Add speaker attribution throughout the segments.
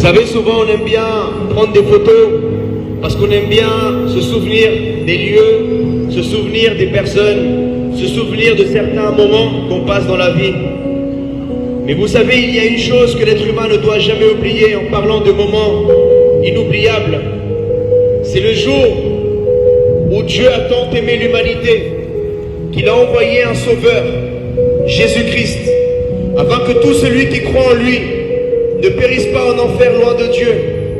Speaker 1: savez, souvent on aime bien prendre des photos parce qu'on aime bien se souvenir des lieux, se souvenir des personnes, se souvenir de certains moments qu'on passe dans la vie. Mais vous savez, il y a une chose que l'être humain ne doit jamais oublier en parlant de moments inoubliables. C'est le jour où Dieu a tant aimé l'humanité qu'il a envoyé un sauveur, Jésus-Christ, afin que tout celui qui croit en lui ne périsse pas en enfer loin de Dieu,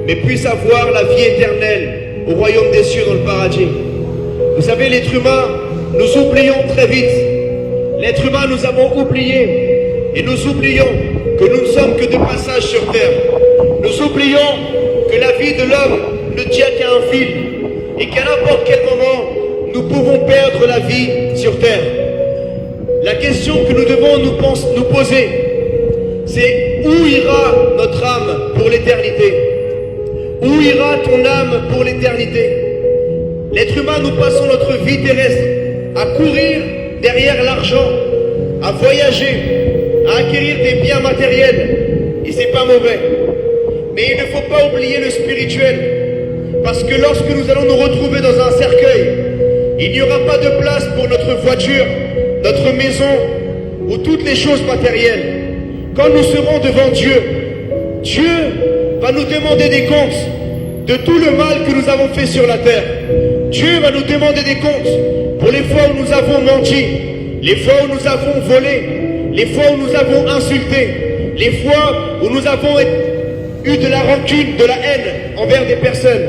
Speaker 1: mais puisse avoir la vie éternelle au royaume des cieux dans le paradis. Vous savez, l'être humain, nous oublions très vite. L'être humain, nous avons oublié. Et nous oublions que nous ne sommes que de passage sur terre. Nous oublions que la vie de l'homme ne tient qu'à un fil. Et qu'à n'importe quel moment, nous pouvons perdre la vie sur terre. La question que nous devons nous poser, c'est où ira notre âme pour l'éternité? Où ira ton âme pour l'éternité? L'être humain, nous passons notre vie terrestre à courir derrière l'argent, à voyager, à acquérir des biens matériels. Et c'est pas mauvais. Mais il ne faut pas oublier le spirituel. Parce que lorsque nous allons nous retrouver dans un cercueil, il n'y aura pas de place pour notre voiture, notre maison ou toutes les choses matérielles. Quand nous serons devant Dieu, Dieu va nous demander des comptes de tout le mal que nous avons fait sur la terre. Dieu va nous demander des comptes pour les fois où nous avons menti, les fois où nous avons volé, les fois où nous avons insulté, les fois où nous avons eu de la rancune, de la haine envers des personnes.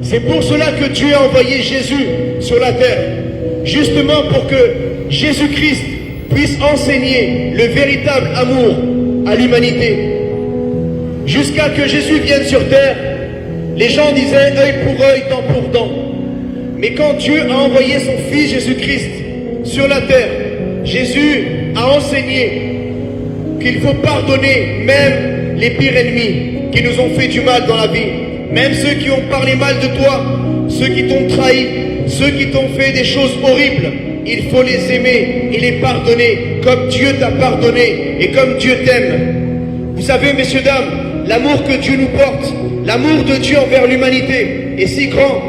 Speaker 1: C'est pour cela que Dieu a envoyé Jésus sur la terre, justement pour que Jésus-Christ puisse enseigner le véritable amour à l'humanité. Jusqu'à que Jésus vienne sur terre, les gens disaient œil pour œil, dent pour dent. Mais quand Dieu a envoyé son Fils Jésus-Christ sur la terre, Jésus a enseigné qu'il faut pardonner même les pires ennemis qui nous ont fait du mal dans la vie. Même ceux qui ont parlé mal de toi, ceux qui t'ont trahi, ceux qui t'ont fait des choses horribles, il faut les aimer et les pardonner comme Dieu t'a pardonné et comme Dieu t'aime. Vous savez, messieurs, dames, l'amour que Dieu nous porte, l'amour de Dieu envers l'humanité est si grand.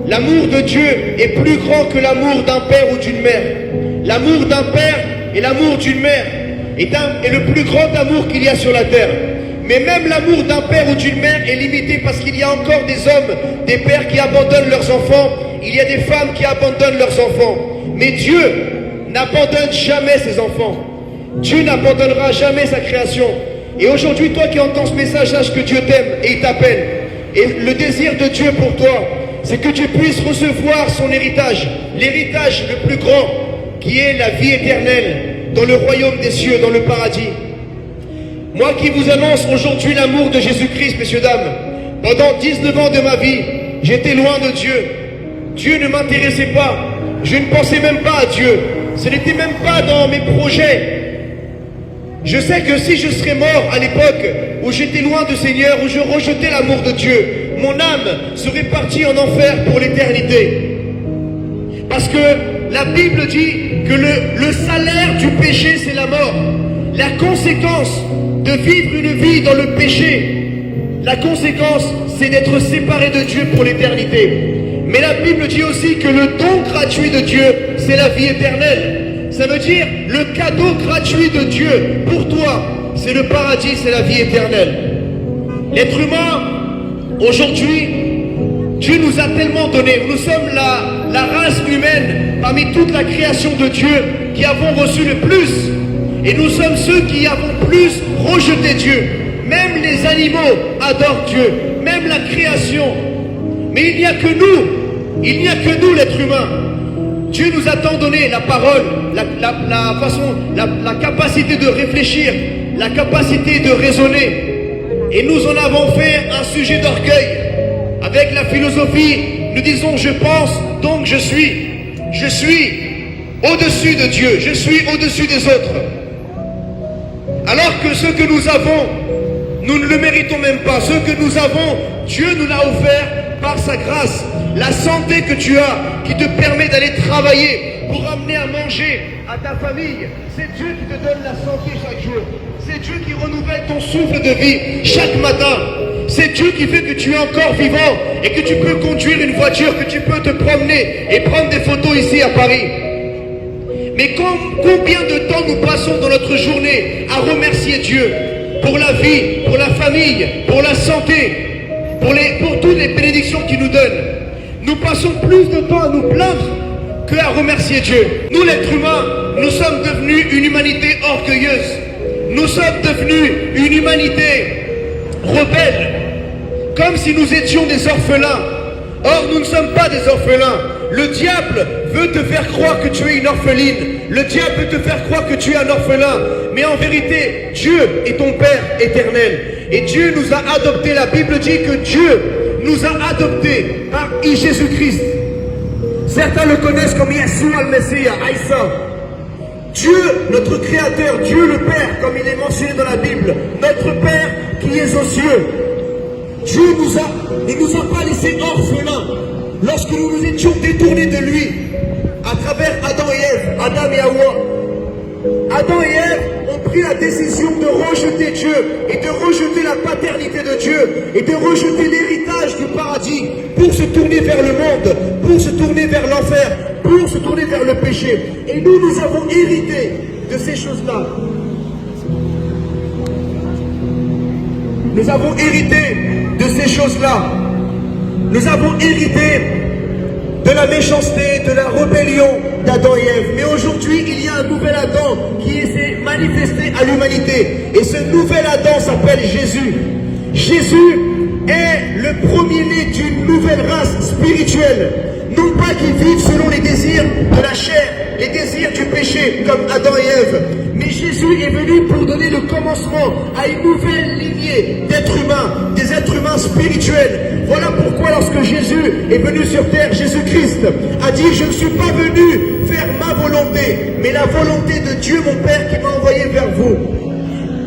Speaker 1: L'amour de Dieu est plus grand que l'amour d'un père ou d'une mère. L'amour d'un père et l'amour d'une mère est le plus grand amour qu'il y a sur la terre. Mais même l'amour d'un père ou d'une mère est limité parce qu'il y a encore des hommes, des pères qui abandonnent leurs enfants. Il y a des femmes qui abandonnent leurs enfants. Mais Dieu n'abandonne jamais ses enfants. Dieu n'abandonnera jamais sa création. Et aujourd'hui, toi qui entends ce message, sache que Dieu t'aime et il t'appelle. Et le désir de Dieu pour toi, c'est que tu puisses recevoir son héritage, l'héritage le plus grand, qui est la vie éternelle dans le royaume des cieux, dans le paradis. Moi qui vous annonce aujourd'hui l'amour de Jésus-Christ, messieurs, dames, pendant 19 ans de ma vie, j'étais loin de Dieu. Dieu ne m'intéressait pas. Je ne pensais même pas à Dieu. Ce n'était même pas dans mes projets. Je sais que si je serais mort à l'époque où j'étais loin du Seigneur, où je rejetais l'amour de Dieu, mon âme serait partie en enfer pour l'éternité. Parce que la Bible dit que le salaire du péché, c'est la mort. La conséquence de vivre une vie dans le péché, la conséquence, c'est d'être séparé de Dieu pour l'éternité. Mais la Bible dit aussi que le don gratuit de Dieu, c'est la vie éternelle. Ça veut dire le cadeau gratuit de Dieu pour toi, c'est le paradis, c'est la vie éternelle. L'être humain, aujourd'hui, Dieu nous a tellement donné. Nous sommes la race humaine parmi toute la création de Dieu qui avons reçu le plus. Et nous sommes ceux qui avons plus rejeté Dieu. Même les animaux adorent Dieu, même la création. Mais il n'y a que nous l'être humain. Dieu nous a tant donné la parole, la capacité de réfléchir, la capacité de raisonner. Et nous en avons fait un sujet d'orgueil. Avec la philosophie, nous disons je pense, donc je suis. Je suis au-dessus de Dieu, je suis au-dessus des autres. Alors que ce que nous avons, nous ne le méritons même pas. Ce que nous avons, Dieu nous l'a offert par sa grâce. La santé que tu as, qui te permet d'aller travailler pour amener à manger à ta famille, c'est Dieu qui te donne la santé chaque jour. C'est Dieu qui renouvelle ton souffle de vie chaque matin. C'est Dieu qui fait que tu es encore vivant et que tu peux conduire une voiture, que tu peux te promener et prendre des photos ici à Paris. Mais combien de temps nous passons dans notre journée à remercier Dieu pour la vie, pour la famille, pour la santé, pour toutes les bénédictions qu'il nous donne. Nous passons plus de temps à nous plaindre qu'à remercier Dieu. Nous, l'être humain, nous sommes devenus une humanité orgueilleuse. Nous sommes devenus une humanité rebelle, comme si nous étions des orphelins. Or, nous ne sommes pas des orphelins. Le diable veut te faire croire que tu es une orpheline. Le diable veut te faire croire que tu es un orphelin. Mais en vérité, Dieu est ton Père éternel. Et Dieu nous a adoptés. La Bible dit que Dieu nous a adoptés par Jésus-Christ. Certains le connaissent comme Yeshua le Messie, Aïssa. Dieu, notre Créateur, Dieu le Père, comme il est mentionné dans la Bible, notre Père qui est aux cieux. Dieu il nous a pas laissés orphelins lorsque nous nous étions détournés de lui à travers Adam et Ève, Adam et Hawa. Adam et Ève ont pris la décision de rejeter Dieu et de rejeter la paternité de Dieu et de rejeter l'héritage du paradis pour se tourner vers le monde, pour se tourner vers l'enfer, pour se tourner vers le péché. Et nous avons hérité de ces choses-là. Nous avons hérité de ces choses-là. Nous avons hérité de la méchanceté, de la rébellion d'Adam et Ève. Mais aujourd'hui, il y a un nouvel Adam qui s'est manifesté à l'humanité. Et ce nouvel Adam s'appelle Jésus. Jésus est le premier-né d'une nouvelle race spirituelle. Non pas qui vivent selon les désirs de la chair, les désirs du péché, comme Adam et Ève. Mais Jésus est venu pour donner le commencement à une nouvelle lignée d'êtres humains, des êtres humains spirituels. Voilà pourquoi lorsque Jésus est venu sur terre, Jésus-Christ a dit « Je ne suis pas venu faire ma volonté, mais la volonté de Dieu, mon Père, qui m'a envoyé vers vous. »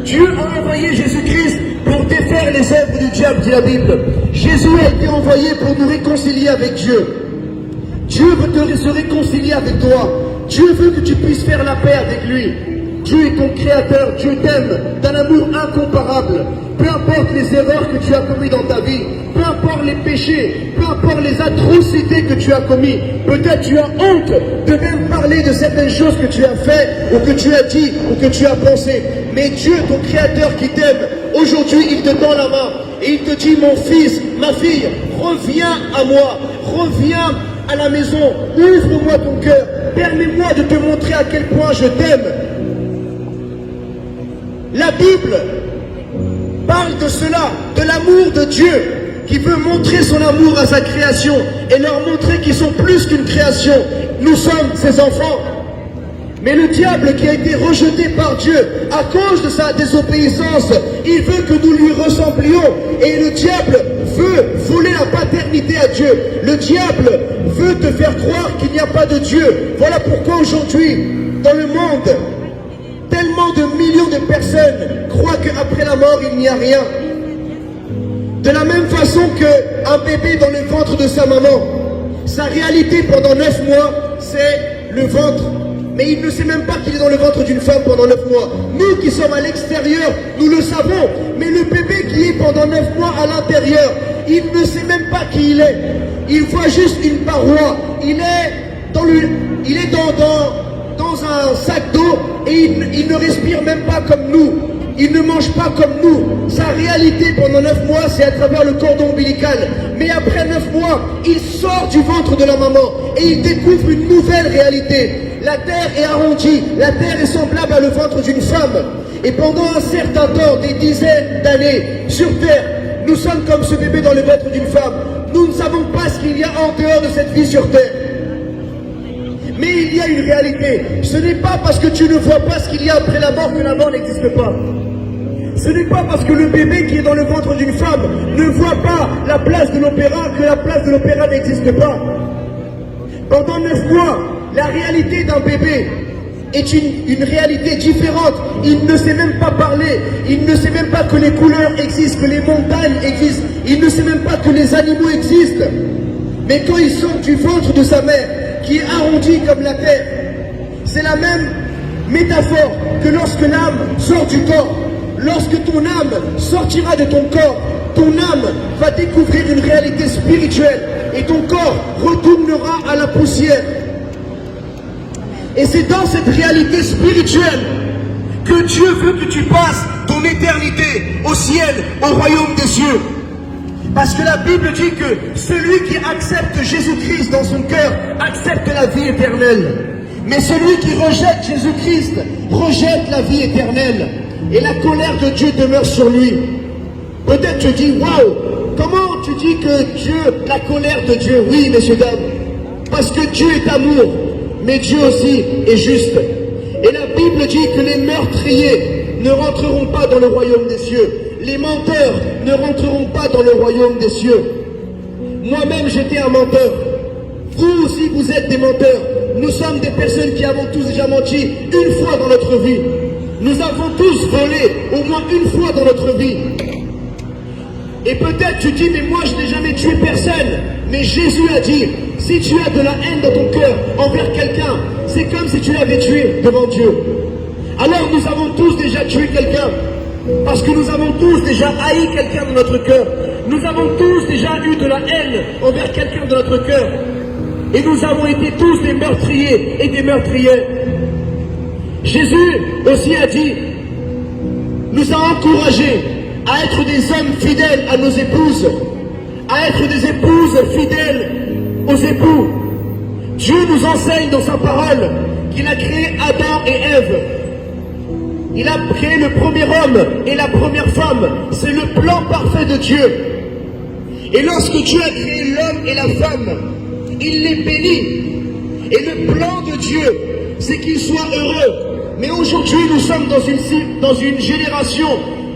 Speaker 1: Dieu a envoyé Jésus-Christ pour défaire les œuvres du diable, dit la Bible. Jésus a été envoyé pour nous réconcilier avec Dieu. Dieu veut se réconcilier avec toi. Dieu veut que tu puisses faire la paix avec lui. Dieu est ton créateur, Dieu t'aime d'un amour incomparable. Peu importe les erreurs que tu as commises dans ta vie, peu importe les péchés, peu importe les atrocités que tu as commises, peut-être tu as honte de même parler de certaines choses que tu as fait, ou que tu as dit, ou que tu as pensé. Mais Dieu, ton créateur qui t'aime, aujourd'hui il te tend la main et il te dit, mon fils, ma fille, reviens à moi, reviens à la maison, ouvre-moi ton cœur, permets-moi de te montrer à quel point je t'aime. La Bible parle de cela, de l'amour de Dieu, qui veut montrer son amour à sa création et leur montrer qu'ils sont plus qu'une création. Nous sommes ses enfants. Mais le diable qui a été rejeté par Dieu à cause de sa désobéissance, il veut que nous lui ressemblions. Et le diable veut voler la paternité à Dieu. Le diable veut te faire croire qu'il n'y a pas de Dieu. Voilà pourquoi aujourd'hui, dans le monde, tellement de millions de personnes croient qu'après la mort, il n'y a rien. De la même façon qu'un bébé dans le ventre de sa maman, sa réalité pendant 9 mois, c'est le ventre. Mais il ne sait même pas qu'il est dans le ventre d'une femme pendant 9 mois. Nous qui sommes à l'extérieur, nous le savons. Mais le bébé qui est pendant 9 mois à l'intérieur, il ne sait même pas qui il est. Il voit juste une paroi. Il est dans un sac d'eau et il ne respire même pas comme nous. Il ne mange pas comme nous. Sa réalité pendant 9 mois, c'est à travers le cordon ombilical. Mais après 9 mois, il sort du ventre de la maman et il découvre une nouvelle réalité. La terre est arrondie, la terre est semblable à le ventre d'une femme. Et pendant un certain temps, des dizaines d'années, sur terre, nous sommes comme ce bébé dans le ventre d'une femme. Nous ne savons pas ce qu'il y a en dehors de cette vie sur terre. Mais il y a une réalité. Ce n'est pas parce que tu ne vois pas ce qu'il y a après la mort que la mort n'existe pas. Ce n'est pas parce que le bébé qui est dans le ventre d'une femme ne voit pas la place de l'opéra que la place de l'opéra n'existe pas. Pendant 9 mois, la réalité d'un bébé est une réalité différente. Il ne sait même pas parler. Il ne sait même pas que les couleurs existent, que les montagnes existent. Il ne sait même pas que les animaux existent. Mais quand il sort du ventre de sa mère, qui est arrondie comme la terre, c'est la même métaphore que lorsque l'âme sort du corps. Lorsque ton âme sortira de ton corps, ton âme
Speaker 2: spirituelle et ton corps retournera à la poussière. Et c'est dans cette réalité spirituelle que Dieu veut que tu passes ton éternité au ciel, au royaume des cieux. Parce que la Bible dit que celui qui accepte Jésus-Christ dans son cœur accepte la vie éternelle. Mais celui qui rejette Jésus-Christ rejette la vie éternelle. Et la colère de Dieu demeure sur lui. Peut-être tu dis, waouh, comment tu dis que Dieu, la colère de Dieu? Oui, messieurs, dames, parce que Dieu est amour, mais Dieu aussi est juste. Et la Bible dit que les meurtriers ne rentreront pas dans le royaume des cieux. Les menteurs ne rentreront pas dans le royaume des cieux. Moi-même, j'étais un menteur. Vous aussi, vous êtes des menteurs. Nous sommes des personnes qui avons tous déjà menti une fois dans notre vie. Nous avons tous volé au moins une fois dans notre vie. Et peut-être tu dis, mais moi je n'ai jamais tué personne. Mais Jésus a dit, si tu as de la haine dans ton cœur envers quelqu'un, c'est comme si tu l'avais tué devant Dieu. Alors nous avons tous déjà tué quelqu'un. Parce que nous avons tous déjà haï quelqu'un dans notre cœur. Nous avons tous déjà eu de la haine envers quelqu'un dans notre cœur. Et nous avons été tous des meurtriers et des meurtrières. Jésus aussi a dit, nous a encouragés à être des hommes fidèles à nos épouses, à être des épouses fidèles aux époux. Dieu nous enseigne dans sa parole qu'il a créé Adam et Ève. Il a créé le premier homme et la première femme. C'est le plan parfait de Dieu. Et lorsque Dieu a créé l'homme et la femme, il les bénit. Et le plan de Dieu, c'est qu'ils soient heureux. Mais aujourd'hui, nous sommes dans une génération,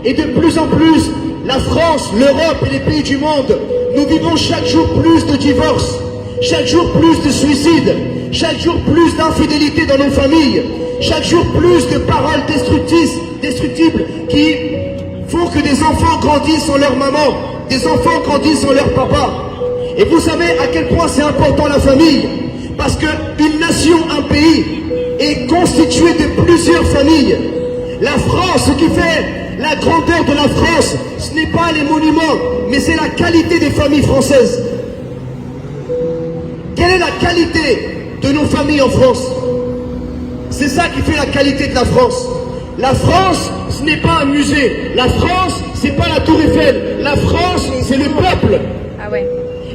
Speaker 2: et de plus en plus, la France, l'Europe et les pays du monde, nous vivons chaque jour plus de divorces, chaque jour plus de suicides, chaque jour plus d'infidélité dans nos familles, chaque jour plus de paroles destructibles qui font que des enfants grandissent sans leur maman, des enfants grandissent sans leur papa. Et vous savez à quel point c'est important la famille, parce qu'une nation, un pays, est constitué de plusieurs familles. La France, ce qui fait la grandeur de la France, ce n'est pas les monuments, mais c'est la qualité des familles françaises. Quelle est la qualité de nos familles en France? C'est ça qui fait la qualité de la France. La France, ce n'est pas un musée. La France, c'est pas la Tour Eiffel. La France, c'est le peuple.
Speaker 3: Ah ouais.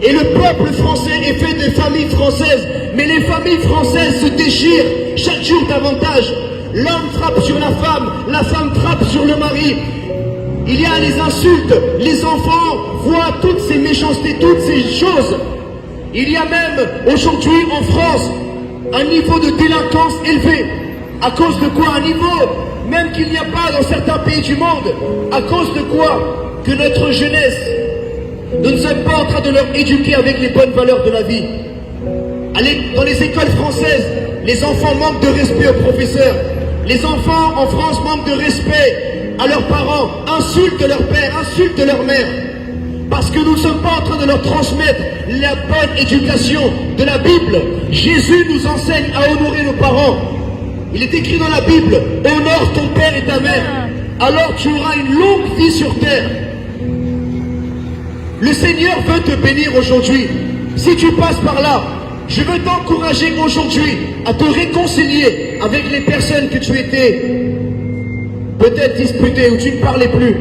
Speaker 2: Et le peuple français est fait de familles françaises. Mais les familles françaises se déchirent chaque jour davantage. L'homme frappe sur la femme frappe sur le mari. Il y a les insultes, les enfants voient toutes ces méchancetés, toutes ces choses. Il y a même aujourd'hui en France un niveau de délinquance élevé. À cause de quoi? Un niveau même qu'il n'y a pas dans certains pays du monde. À cause de quoi? Que notre jeunesse, nous ne sommes pas en train de leur éduquer avec les bonnes valeurs de la vie. Dans les écoles françaises, les enfants manquent de respect aux professeurs. Les enfants en France manquent de respect à leurs parents, insultent leur père, insultent leur mère. Parce que nous ne sommes pas en train de leur transmettre la bonne éducation de la Bible. Jésus nous enseigne à honorer nos parents. Il est écrit dans la Bible, honore ton père et ta mère, alors tu auras une longue vie sur terre. Le Seigneur veut te bénir aujourd'hui. Si tu passes par là, je veux t'encourager aujourd'hui à te réconcilier avec les personnes que tu étais peut-être disputé ou tu ne parlais plus.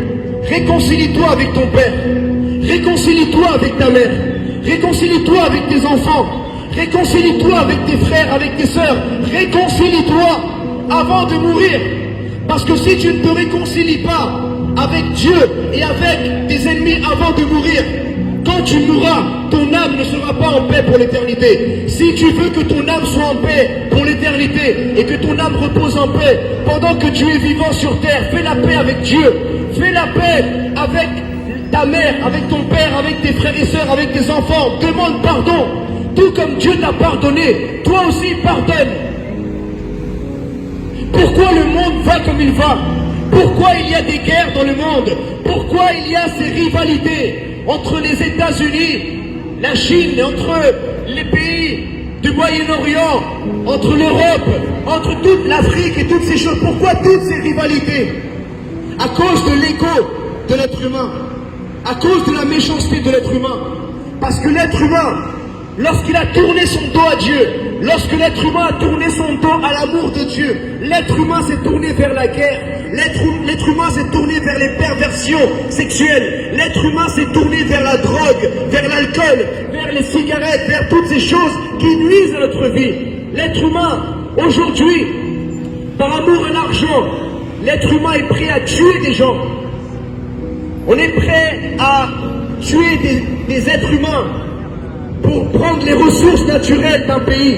Speaker 2: Réconcilie-toi avec ton père. Réconcilie-toi avec ta mère. Réconcilie-toi avec tes enfants. Réconcilie-toi avec tes frères, avec tes sœurs. Réconcilie-toi avant de mourir. Parce que si tu ne te réconcilies pas avec Dieu et avec tes ennemis avant de mourir, quand tu mourras, ton âme ne sera pas en paix pour l'éternité. Si tu veux que ton âme soit en paix pour l'éternité et que ton âme repose en paix pendant que tu es vivant sur terre, fais la paix avec Dieu. Fais la paix avec ta mère, avec ton père, avec tes frères et sœurs, avec tes enfants. Demande pardon. Tout comme Dieu t'a pardonné, toi aussi pardonne. Pourquoi le monde va comme il va? Pourquoi il y a des guerres dans le monde? Pourquoi il y a ces rivalités entre les États-Unis, la Chine, entre les pays du Moyen-Orient, entre l'Europe, entre toute l'Afrique et toutes ces choses? Pourquoi toutes ces rivalités? À cause de l'ego de l'être humain, à cause de la méchanceté de l'être humain. Parce que l'être humain, lorsqu'il a tourné son dos à Dieu, lorsque l'être humain a tourné son dos à l'amour de Dieu, l'être humain s'est tourné vers la guerre, l'être humain s'est tourné vers les perversions sexuelles, l'être humain s'est tourné vers la drogue, vers l'alcool, vers les cigarettes, vers toutes ces choses qui nuisent à notre vie. L'être humain, aujourd'hui, par amour à l'argent, l'être humain est prêt à tuer des gens. On est prêt à tuer des êtres humains pour prendre les ressources naturelles d'un pays.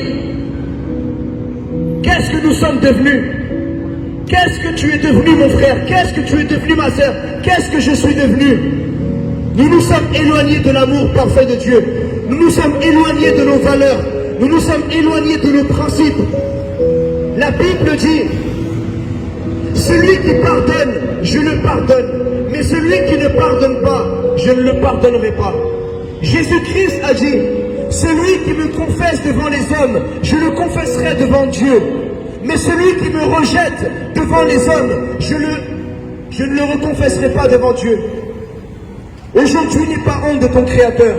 Speaker 2: Qu'est-ce que nous sommes devenus? Qu'est-ce que tu es devenu, mon frère? Qu'est-ce que tu es devenu, ma sœur? Qu'est-ce que je suis devenu? Nous nous sommes éloignés de l'amour parfait de Dieu. Nous nous sommes éloignés de nos valeurs. Nous nous sommes éloignés de nos principes. La Bible dit, celui qui pardonne, je le pardonne. Mais celui qui ne pardonne pas, je ne le pardonnerai pas. Jésus-Christ a dit, celui qui me confesse devant les hommes, je le confesserai devant Dieu. Mais celui qui me rejette devant les hommes, je ne le reconfesserai pas devant Dieu. Aujourd'hui, n'aie pas honte de ton Créateur.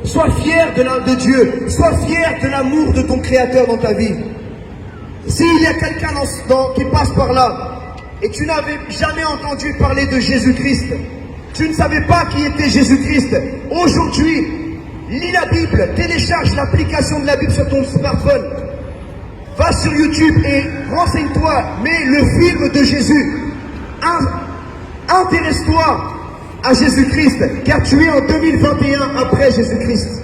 Speaker 2: Sois fier de Dieu. Sois fier de l'amour de ton Créateur dans ta vie. S'il y a quelqu'un qui passe par là, et tu n'avais jamais entendu parler de Jésus-Christ, tu ne savais pas qui était Jésus-Christ, aujourd'hui, lis la Bible, télécharge l'application de la Bible sur ton smartphone, va sur YouTube et renseigne-toi, mets le film de Jésus, intéresse-toi à Jésus-Christ, car tu es en 2021 après Jésus-Christ.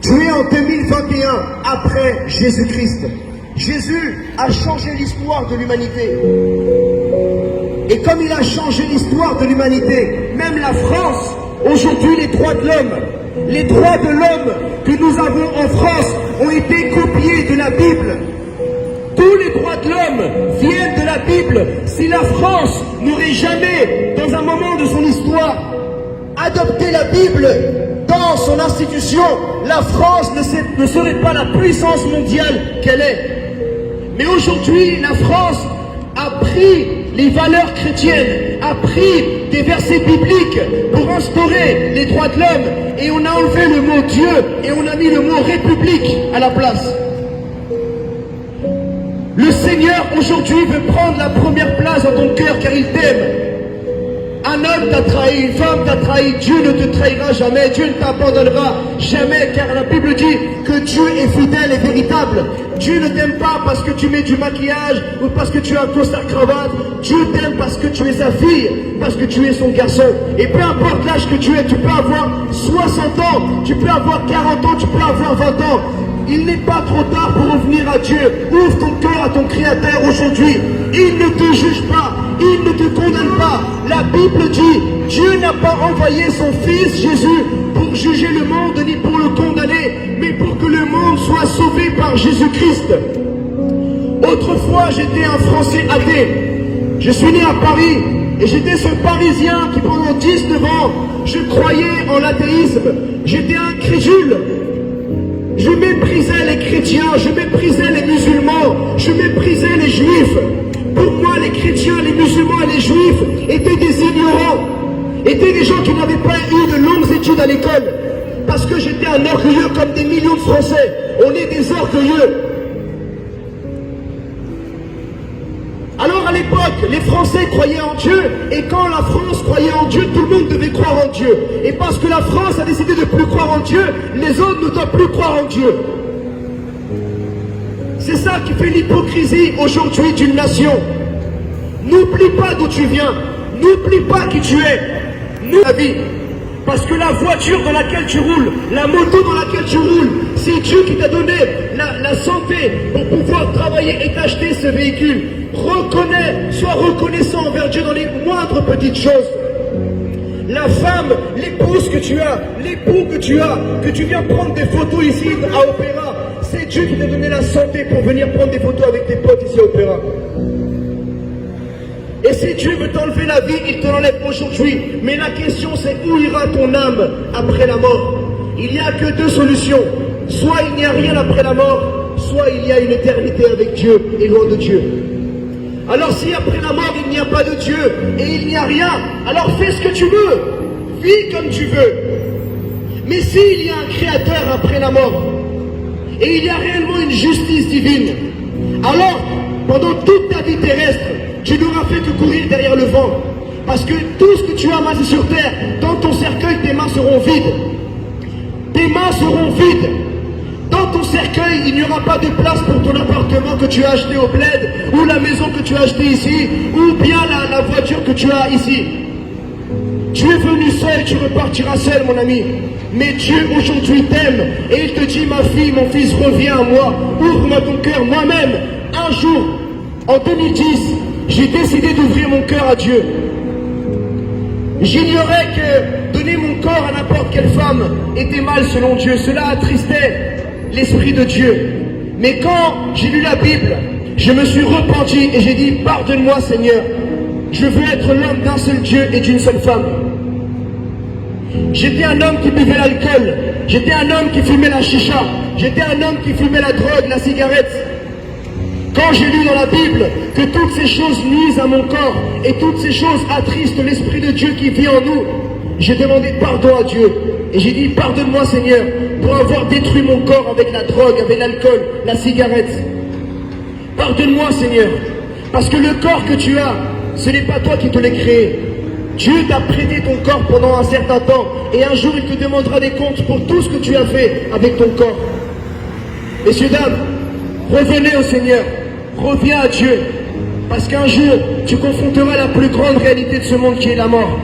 Speaker 2: Tu es en 2021 après Jésus-Christ. Jésus a changé l'histoire de l'humanité. Et comme il a changé l'histoire de l'humanité, même la France, aujourd'hui les droits de l'homme que nous avons en France ont été copiés de la Bible. Tous les droits de l'homme viennent de la Bible. Si la France n'aurait jamais, dans un moment de son histoire, adopté la Bible dans son institution, la France ne serait pas la puissance mondiale qu'elle est. Mais aujourd'hui, la France a pris les valeurs chrétiennes, a pris des versets bibliques pour instaurer les droits de l'homme, et on a enlevé le mot Dieu et on a mis le mot République à la place. Le Seigneur aujourd'hui veut prendre la première place dans ton cœur car il t'aime. Un homme t'a trahi, une femme t'a trahi, Dieu ne te trahira jamais, Dieu ne t'abandonnera jamais, car la Bible dit que Dieu est fidèle et véritable. Dieu ne t'aime pas parce que tu mets du maquillage ou parce que tu as un costard cravate. Dieu t'aime parce que tu es sa fille, parce que tu es son garçon. Et peu importe l'âge que tu es, tu peux avoir 60 ans, tu peux avoir 40 ans, tu peux avoir 20 ans. Il n'est pas trop tard pour revenir à Dieu. Ouvre ton cœur à ton Créateur aujourd'hui. Il ne te juge pas, il ne te condamne pas. La Bible dit, Dieu n'a pas envoyé son Fils Jésus pour juger le monde ni pour le condamner, mais pour que le monde soit sauvé par Jésus-Christ. Autrefois, j'étais un Français athée. Je suis né à Paris et j'étais ce Parisien qui pendant 19 ans, je croyais en l'athéisme. J'étais incrédule. Je méprisais les chrétiens, je méprisais les musulmans, je méprisais les juifs. Pour moi, les chrétiens, les musulmans et les juifs étaient des ignorants, étaient des gens qui n'avaient pas eu de longues études à l'école. Parce que j'étais un orgueilleux comme des millions de Français. On est des orgueilleux. Alors à l'époque, les Français croyaient en Dieu, et quand la France croyait en Dieu, tout le monde devait croire en Dieu. Et parce que la France a décidé de ne plus croire en Dieu, les autres ne doivent plus croire en Dieu. C'est ça qui fait l'hypocrisie aujourd'hui d'une nation. N'oublie pas d'où tu viens, n'oublie pas qui tu es, n'oublie ta vie. Parce que la voiture dans laquelle tu roules, la moto dans laquelle tu roules, c'est Dieu qui t'a donné la santé pour pouvoir travailler et t'acheter ce véhicule. Reconnais, sois reconnaissant envers Dieu dans les moindres petites choses. La femme, l'épouse que tu as, l'époux que tu as, que tu viens prendre des photos ici à Opéra, c'est Dieu qui t'a donné la santé pour venir prendre des photos avec tes potes ici à Opéra. Et si Dieu veut t'enlever la vie, il te l'enlève aujourd'hui. Mais la question c'est où ira ton âme après la mort? Il n'y a que deux solutions. Soit il n'y a rien après la mort, soit il y a une éternité avec Dieu et loin de Dieu. Alors si après la mort il n'y a pas de Dieu et il n'y a rien, alors fais ce que tu veux. Vis comme tu veux. Mais s'il y a un créateur après la mort, et il y a réellement une justice divine, alors pendant toute ta vie terrestre, tu n'auras fait que courir derrière le vent. Parce que tout ce que tu as amassé sur terre, dans ton cercueil, tes mains seront vides. Tes mains seront vides. Dans ton cercueil, il n'y aura pas de place pour ton appartement que tu as acheté au bled, ou la maison que tu as achetée ici, ou bien la voiture que tu as ici. Tu es venu seul, tu repartiras seul, mon ami. Mais Dieu aujourd'hui t'aime, et il te dit, ma fille, mon fils, reviens à moi, ouvre-moi ton cœur. Moi-même, un jour, en 2010, j'ai décidé d'ouvrir mon cœur à Dieu. J'ignorais que donner mon corps à n'importe quelle femme était mal selon Dieu. Cela attristait l'Esprit de Dieu. Mais quand j'ai lu la Bible, je me suis repenti et j'ai dit, pardonne-moi Seigneur, je veux être l'homme d'un seul Dieu et d'une seule femme. J'étais un homme qui buvait l'alcool, j'étais un homme qui fumait la chicha, j'étais un homme qui fumait la drogue, la cigarette. Quand j'ai lu dans la Bible que toutes ces choses nuisent à mon corps et toutes ces choses attristent l'Esprit de Dieu qui vit en nous, j'ai demandé pardon à Dieu. Et j'ai dit, pardonne-moi Seigneur, pour avoir détruit mon corps avec la drogue, avec l'alcool, la cigarette. Pardonne-moi Seigneur, parce que le corps que tu as, ce n'est pas toi qui te l'as créé. Dieu t'a prêté ton corps pendant un certain temps, et un jour il te demandera des comptes pour tout ce que tu as fait avec ton corps. Messieurs, dames, revenez au Seigneur, reviens à Dieu, parce qu'un jour, tu confronteras la plus grande réalité de ce monde qui est la mort,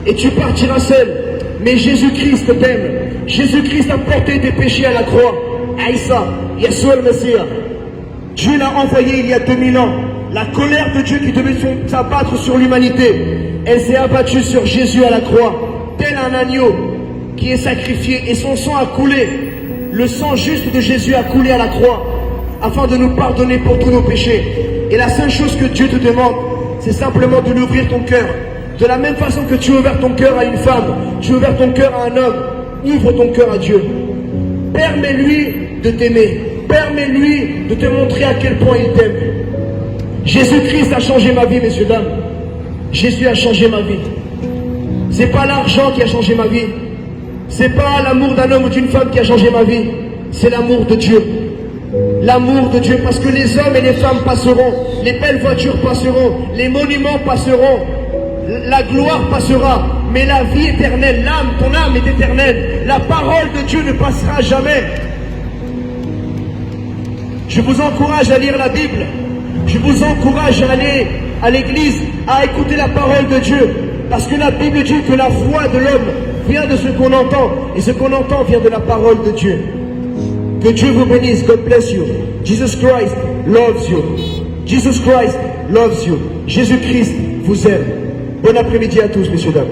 Speaker 2: et tu partiras seul. Mais Jésus-Christ t'aime, Jésus-Christ a porté tes péchés à la croix. Aïssa, Yeshua le Messie. Dieu l'a envoyé il y a 2000 ans. La colère de Dieu qui devait s'abattre sur l'humanité, elle s'est abattue sur Jésus à la croix, tel un agneau qui est sacrifié, et son sang a coulé. Le sang juste de Jésus a coulé à la croix, afin de nous pardonner pour tous nos péchés. Et la seule chose que Dieu te demande, c'est simplement de lui ouvrir ton cœur. De la même façon que tu as ouvert ton cœur à une femme, tu as ouvert ton cœur à un homme, ouvre ton cœur à Dieu. Permets-lui de t'aimer. Permets-lui de te montrer à quel point il t'aime. Jésus-Christ a changé ma vie, messieurs, dames. Jésus a changé ma vie. C'est pas l'argent qui a changé ma vie. C'est pas l'amour d'un homme ou d'une femme qui a changé ma vie. C'est l'amour de Dieu. L'amour de Dieu, parce que les hommes et les femmes passeront, les belles voitures passeront, les monuments passeront, la gloire passera, mais la vie éternelle, l'âme, ton âme est éternelle. La parole de Dieu ne passera jamais. Je vous encourage à lire la Bible. Je vous encourage à aller à l'église, à écouter la parole de Dieu. Parce que la Bible dit que la foi de l'homme vient de ce qu'on entend. Et ce qu'on entend vient de la parole de Dieu. Que Dieu vous bénisse. God bless you. Jesus Christ loves you. Jesus Christ loves you. Jésus-Christ vous aime. Bon après-midi à tous, messieurs, dames.